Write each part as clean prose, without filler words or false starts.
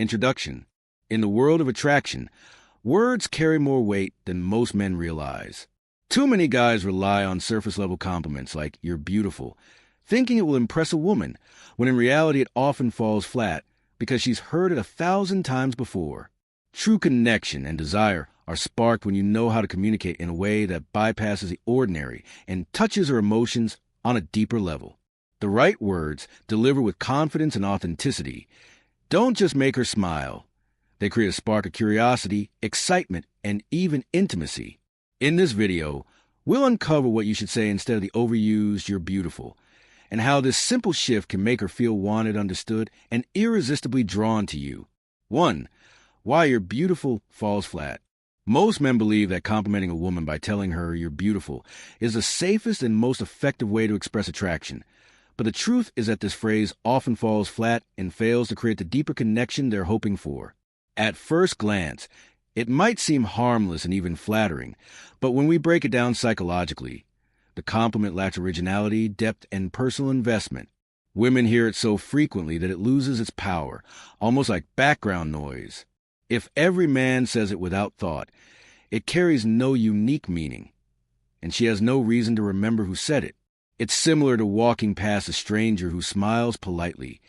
Introduction. In the world of attraction, words carry more weight than most men realize. Too many guys rely on surface-level compliments like, "you're beautiful," thinking it will impress a woman, when in reality it often falls flat because she's heard it 1,000 times before. True connection and desire are sparked when you know how to communicate in a way that bypasses the ordinary and touches her emotions on a deeper level. The right words, delivered with confidence and authenticity, don't just make her smile. They create a spark of curiosity, excitement, and even intimacy. In this video, we'll uncover what you should say instead of the overused "you're beautiful," and how this simple shift can make her feel wanted, understood, and irresistibly drawn to you. 1. Why you're beautiful falls flat. Most men believe that complimenting a woman by telling her you're beautiful is the safest and most effective way to express attraction. But the truth is that this phrase often falls flat and fails to create the deeper connection they're hoping for. At first glance, it might seem harmless and even flattering, but when we break it down psychologically, the compliment lacks originality, depth, and personal investment. Women hear it so frequently that it loses its power, almost like background noise. If every man says it without thought, it carries no unique meaning, and she has no reason to remember who said it. It's similar to walking past a stranger who smiles politely.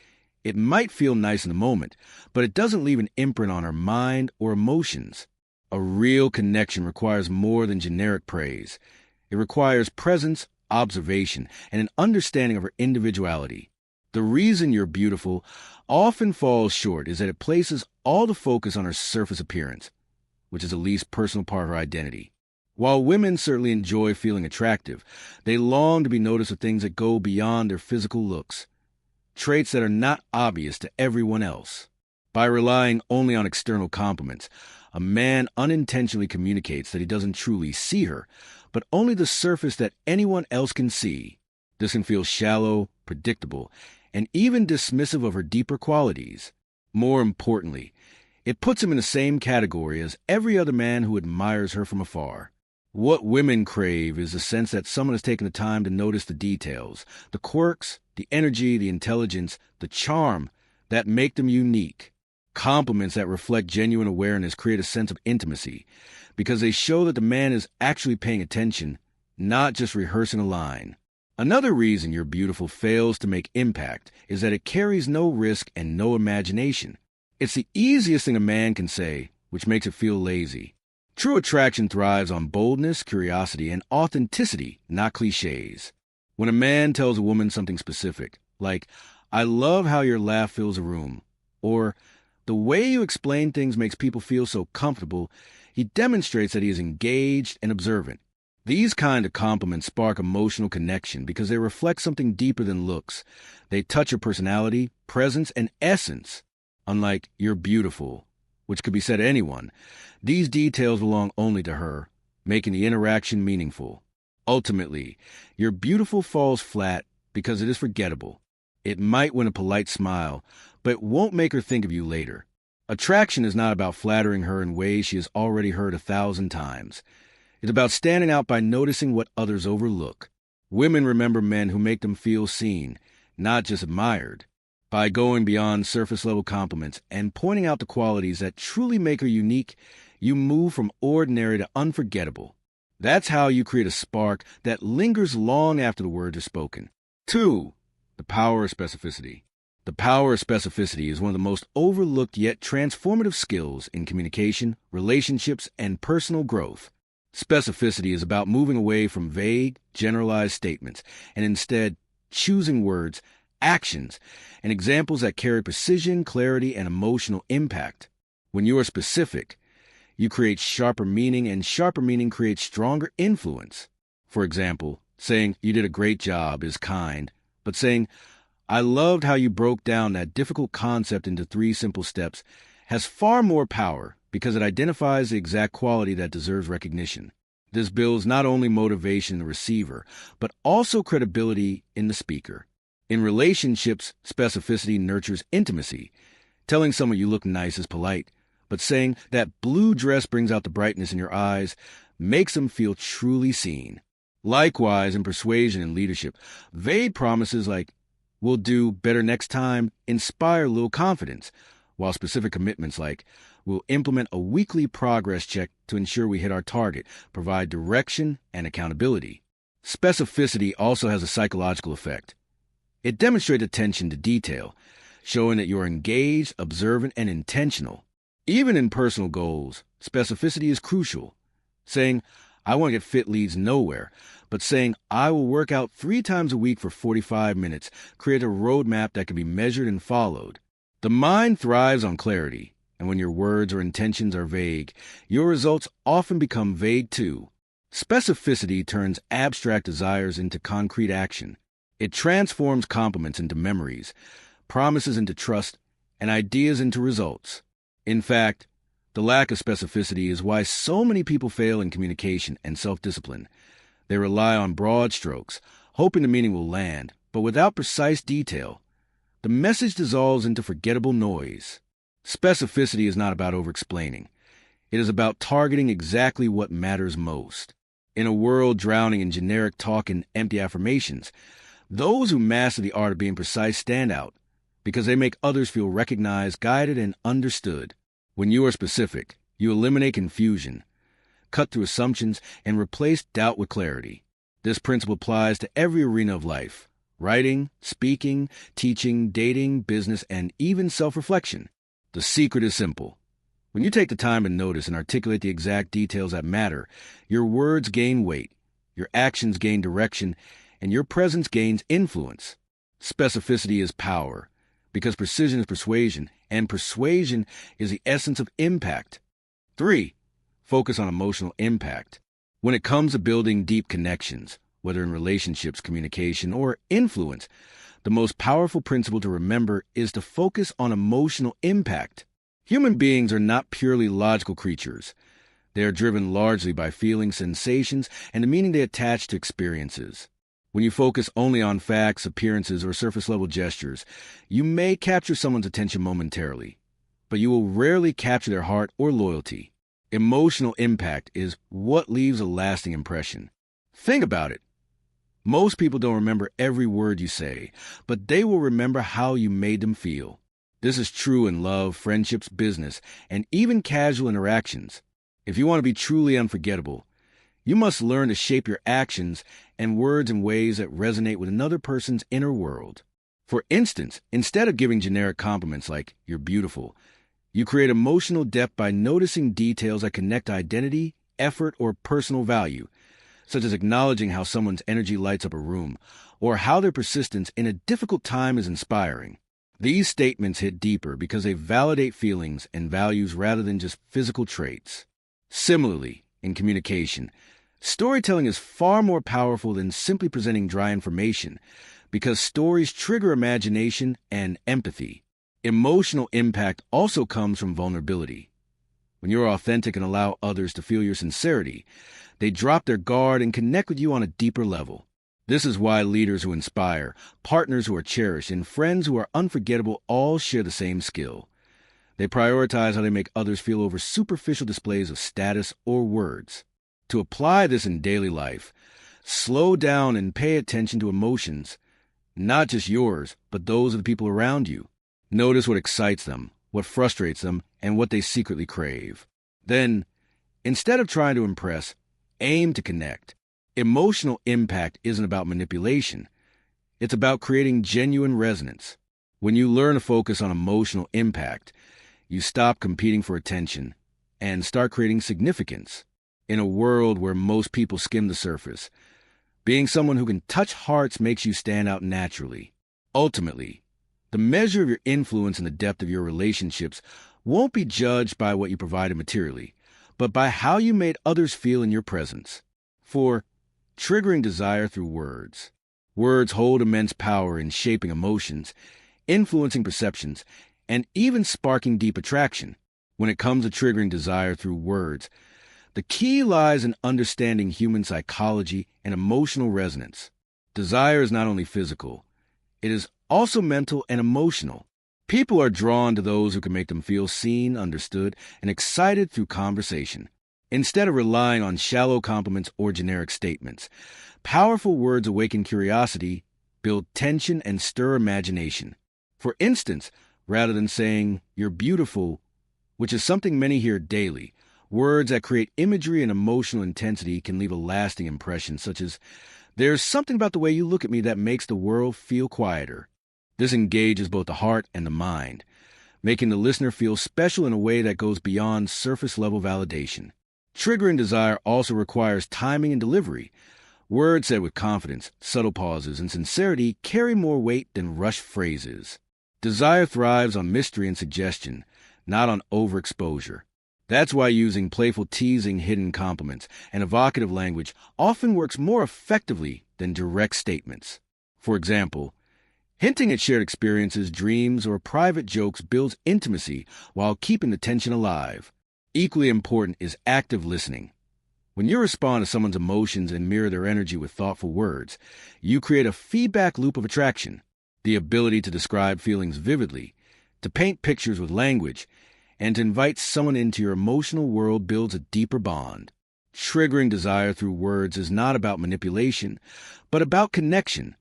It might feel nice in the moment, but it doesn't leave an imprint on her mind or emotions. A real connection requires more than generic praise. It requires presence, observation, and an understanding of her individuality. The reason you're beautiful often falls short is that it places all the focus on her surface appearance, which is the least personal part of her identity. While women certainly enjoy feeling attractive, they long to be noticed for things that go beyond their physical looks, traits that are not obvious to everyone else. By relying only on external compliments, a man unintentionally communicates that he doesn't truly see her, but only the surface that anyone else can see. This can feel shallow, predictable, and even dismissive of her deeper qualities. More importantly, it puts him in the same category as every other man who admires her from afar. What women crave is the sense that someone has taken the time to notice the details, the quirks, the energy, the intelligence, the charm that make them unique. Compliments that reflect genuine awareness create a sense of intimacy because they show that the man is actually paying attention, not just rehearsing a line. Another reason you're beautiful fails to make impact is that it carries no risk and no imagination. It's the easiest thing a man can say, which makes it feel lazy. True attraction thrives on boldness, curiosity, and authenticity, not cliches. When a man tells a woman something specific, like, "I love how your laugh fills a room," or "the way you explain things makes people feel so comfortable," he demonstrates that he is engaged and observant. These kind of compliments spark emotional connection because they reflect something deeper than looks. They touch her personality, presence, and essence. Unlike "you're beautiful," which could be said to anyone, these details belong only to her, making the interaction meaningful. Ultimately, "you're beautiful" falls flat because it is forgettable. It might win a polite smile, but it won't make her think of you later. Attraction is not about flattering her in ways she has already heard 1,000 times. It's about standing out by noticing what others overlook. Women remember men who make them feel seen, not just admired. By going beyond surface-level compliments and pointing out the qualities that truly make her unique, you move from ordinary to unforgettable. That's how you create a spark that lingers long after the words are spoken. 2. The power of specificity. The power of specificity is one of the most overlooked yet transformative skills in communication, relationships, and personal growth. Specificity is about moving away from vague, generalized statements and instead choosing words, actions, and examples that carry precision, clarity, and emotional impact. When you are specific, you create sharper meaning, and sharper meaning creates stronger influence. For example, saying "you did a great job" is kind, but saying "I loved how you broke down that difficult concept into 3 simple steps" has far more power because it identifies the exact quality that deserves recognition. This builds not only motivation in the receiver, but also credibility in the speaker. In relationships, specificity nurtures intimacy. Telling someone you look nice is polite, but saying that blue dress brings out the brightness in your eyes makes them feel truly seen. Likewise, in persuasion and leadership, vague promises like "we'll do better next time" inspire little confidence, while specific commitments like, we'll implement a weekly progress check to ensure we hit our target, provide direction and accountability. Specificity also has a psychological effect. It demonstrates attention to detail, showing that you're engaged, observant, and intentional. Even in personal goals, specificity is crucial. Saying, I want to get fit leads nowhere, but saying, I will work out 3 times a week for 45 minutes creates a roadmap that can be measured and followed. The mind thrives on clarity, and when your words or intentions are vague, your results often become vague too. Specificity turns abstract desires into concrete action. It transforms compliments into memories, promises into trust, and ideas into results. In fact, the lack of specificity is why so many people fail in communication and self-discipline. They rely on broad strokes, hoping the meaning will land, but without precise detail. The message dissolves into forgettable noise. Specificity is not about over-explaining. It is about targeting exactly what matters most. In a world drowning in generic talk and empty affirmations, those who master the art of being precise stand out because they make others feel recognized, guided, and understood. When you are specific, you eliminate confusion, cut through assumptions, and replace doubt with clarity. This principle applies to every arena of life: writing, speaking, teaching, dating, business, and even self-reflection. The secret is simple. When you take the time to notice and articulate the exact details that matter, your words gain weight, your actions gain direction, and your presence gains influence. Specificity is power, because precision is persuasion, and persuasion is the essence of impact. 3. Focus on emotional impact. When it comes to building deep connections, whether in relationships, communication, or influence, the most powerful principle to remember is to focus on emotional impact. Human beings are not purely logical creatures. They are driven largely by feelings, sensations, and the meaning they attach to experiences. When you focus only on facts, appearances, or surface-level gestures, you may capture someone's attention momentarily, but you will rarely capture their heart or loyalty. Emotional impact is what leaves a lasting impression. Think about it. Most people don't remember every word you say, but they will remember how you made them feel. This is true in love, friendships, business, and even casual interactions. If you want to be truly unforgettable, you must learn to shape your actions and words in ways that resonate with another person's inner world. For instance, instead of giving generic compliments like, "You're beautiful," you create emotional depth by noticing details that connect identity, effort, or personal value, such as acknowledging how someone's energy lights up a room, or how their persistence in a difficult time is inspiring. These statements hit deeper because they validate feelings and values rather than just physical traits. Similarly, in communication, storytelling is far more powerful than simply presenting dry information because stories trigger imagination and empathy. Emotional impact also comes from vulnerability. When you're authentic and allow others to feel your sincerity, they drop their guard and connect with you on a deeper level. This is why leaders who inspire, partners who are cherished, and friends who are unforgettable all share the same skill. They prioritize how they make others feel over superficial displays of status or words. To apply this in daily life, slow down and pay attention to emotions, not just yours, but those of the people around you. Notice what excites them, what frustrates them, and what they secretly crave. Then, instead of trying to impress, aim to connect. Emotional impact isn't about manipulation. It's about creating genuine resonance. When you learn to focus on emotional impact, you stop competing for attention and start creating significance. In a world where most people skim the surface, being someone who can touch hearts makes you stand out naturally. Ultimately, the measure of your influence and the depth of your relationships won't be judged by what you provided materially, but by how you made others feel in your presence. For triggering desire through words. Words hold immense power in shaping emotions, influencing perceptions, and even sparking deep attraction. When it comes to triggering desire through words, the key lies in understanding human psychology and emotional resonance. Desire is not only physical, it is also mental and emotional. People are drawn to those who can make them feel seen, understood, and excited through conversation. Instead of relying on shallow compliments or generic statements, powerful words awaken curiosity, build tension, and stir imagination. For instance, rather than saying, "You're beautiful," which is something many hear daily. Words that create imagery and emotional intensity can leave a lasting impression, such as, "There's something about the way you look at me that makes the world feel quieter." This engages both the heart and the mind, making the listener feel special in a way that goes beyond surface-level validation. Triggering desire also requires timing and delivery. Words said with confidence, subtle pauses, and sincerity carry more weight than rushed phrases. Desire thrives on mystery and suggestion, not on overexposure. That's why using playful teasing, hidden compliments, and evocative language often works more effectively than direct statements. For example, hinting at shared experiences, dreams, or private jokes builds intimacy while keeping the tension alive. Equally important is active listening. When you respond to someone's emotions and mirror their energy with thoughtful words, you create a feedback loop of attraction. The ability to describe feelings vividly, to paint pictures with language, and to invite someone into your emotional world builds a deeper bond. Triggering desire through words is not about manipulation, but about connection.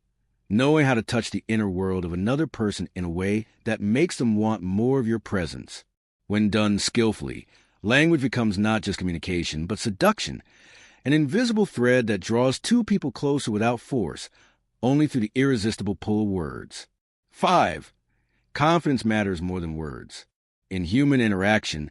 Knowing how to touch the inner world of another person in a way that makes them want more of your presence. When done skillfully, language becomes not just communication, but seduction, an invisible thread that draws two people closer without force, only through the irresistible pull of words. 5. Confidence matters more than words. In human interaction,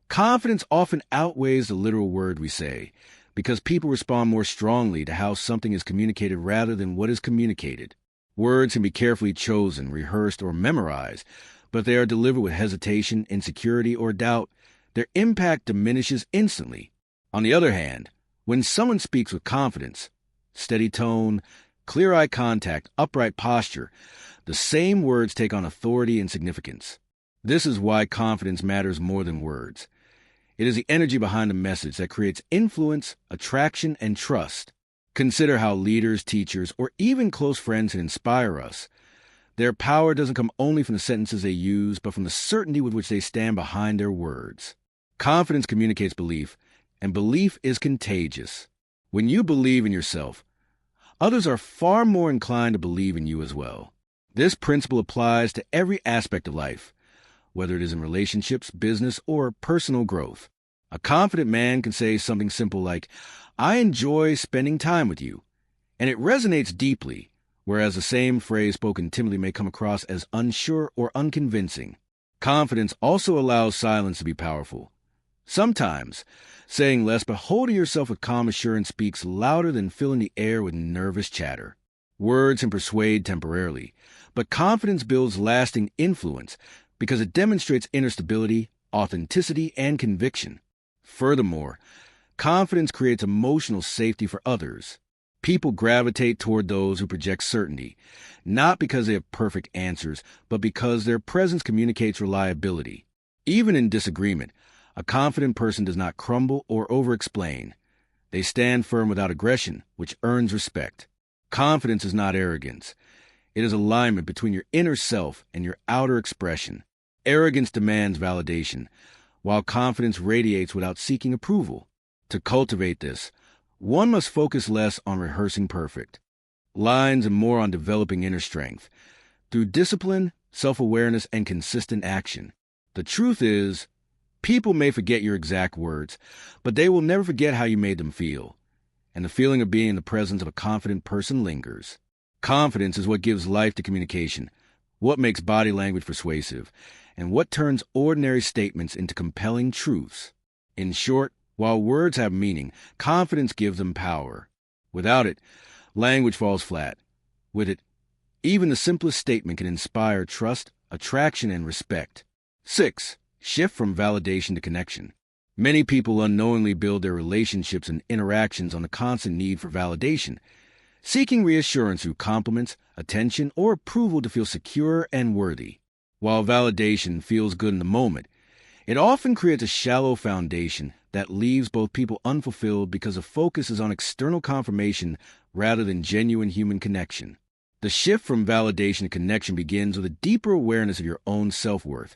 confidence often outweighs the literal word we say, because people respond more strongly to how something is communicated rather than what is communicated. Words can be carefully chosen, rehearsed, or memorized, but if they are delivered with hesitation, insecurity, or doubt, their impact diminishes instantly. On the other hand, when someone speaks with confidence, steady tone, clear eye contact, upright posture, the same words take on authority and significance. This is why confidence matters more than words. It is the energy behind the message that creates influence, attraction, and trust. Consider how leaders, teachers, or even close friends can inspire us. Their power doesn't come only from the sentences they use, but from the certainty with which they stand behind their words. Confidence communicates belief, and belief is contagious. When you believe in yourself, others are far more inclined to believe in you as well. This principle applies to every aspect of life, whether it is in relationships, business, or personal growth. A confident man can say something simple like, "I enjoy spending time with you," and it resonates deeply, whereas the same phrase spoken timidly may come across as unsure or unconvincing. Confidence also allows silence to be powerful. Sometimes, saying less but holding yourself with calm assurance speaks louder than filling the air with nervous chatter. Words can persuade temporarily, but confidence builds lasting influence because it demonstrates inner stability, authenticity, and conviction. Furthermore, confidence creates emotional safety for others. People gravitate toward those who project certainty, not because they have perfect answers, but because their presence communicates reliability. Even in disagreement, a confident person does not crumble or over-explain. They stand firm without aggression, which earns respect. Confidence is not arrogance. It is alignment between your inner self and your outer expression. Arrogance demands validation, while confidence radiates without seeking approval. To cultivate this, one must focus less on rehearsing perfect lines and more on developing inner strength through discipline, self-awareness, and consistent action. The truth is, people may forget your exact words, but they will never forget how you made them feel. And the feeling of being in the presence of a confident person lingers. Confidence is what gives life to communication, what makes body language persuasive, and what turns ordinary statements into compelling truths. In short, while words have meaning, confidence gives them power. Without it, language falls flat. With it, even the simplest statement can inspire trust, attraction, and respect. 6. Shift from validation to connection. Many people unknowingly build their relationships and interactions on the constant need for validation, seeking reassurance through compliments, attention, or approval to feel secure and worthy. While validation feels good in the moment, it often creates a shallow foundation that leaves both people unfulfilled because the focus is on external confirmation rather than genuine human connection. The shift from validation to connection begins with a deeper awareness of your own self-worth,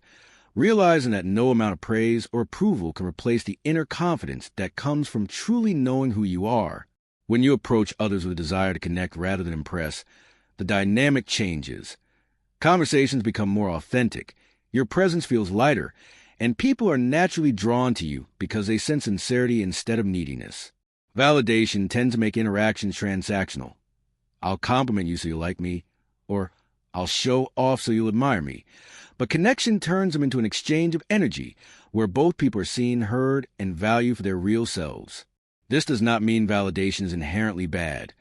realizing that no amount of praise or approval can replace the inner confidence that comes from truly knowing who you are. When you approach others with a desire to connect rather than impress, the dynamic changes. Conversations become more authentic, Your presence feels lighter, and people are naturally drawn to you because they sense sincerity instead of neediness. Validation tends to make interactions transactional. I'll compliment you so you'll like me, or I'll show off so you'll admire me. But connection turns them into an exchange of energy, where both people are seen, heard, and valued for their real selves. This does not mean validation is inherently bad.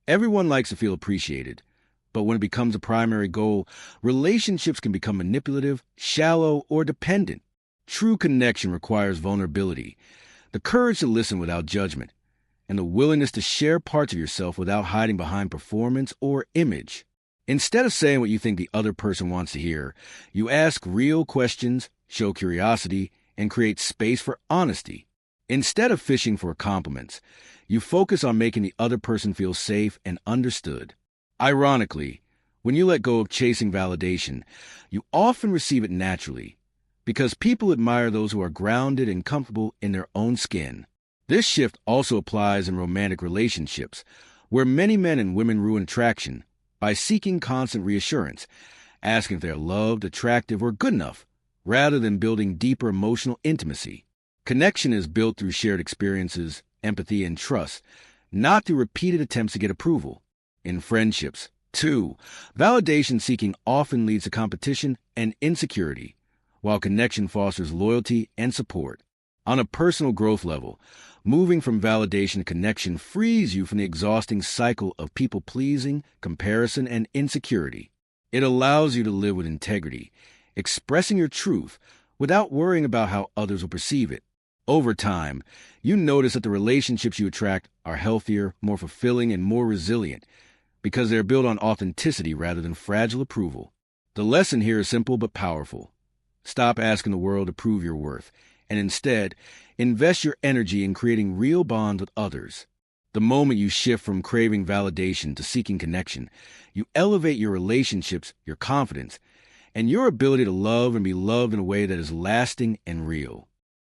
Everyone likes to feel appreciated. But when it becomes a primary goal, relationships can become manipulative, shallow, or dependent. True connection requires vulnerability, the courage to listen without judgment, and the willingness to share parts of yourself without hiding behind performance or image. Instead of saying what you think the other person wants to hear, you ask real questions, show curiosity, and create space for honesty. Instead of fishing for compliments, you focus on making the other person feel safe and understood. Ironically, when you let go of chasing validation, you often receive it naturally, because people admire those who are grounded and comfortable in their own skin. This shift also applies in romantic relationships, where many men and women ruin attraction by seeking constant reassurance, asking if they're loved, attractive, or good enough, rather than building deeper emotional intimacy. Connection is built through shared experiences, empathy, and trust, not through repeated attempts to get approval. In friendships, too, validation seeking often leads to competition and insecurity, while connection fosters loyalty and support. On a personal growth level, moving from validation to connection frees you from the exhausting cycle of people-pleasing, comparison, and insecurity. It allows you to live with integrity, expressing your truth without worrying about how others will perceive it. Over time, you notice that the relationships you attract are healthier, more fulfilling, and more resilient because they're built on authenticity rather than fragile approval. The lesson here is simple but powerful. Stop asking the world to prove your worth, and instead, invest your energy in creating real bonds with others. The moment you shift from craving validation to seeking connection, you elevate your relationships, your confidence, and your ability to love and be loved in a way that is lasting and real.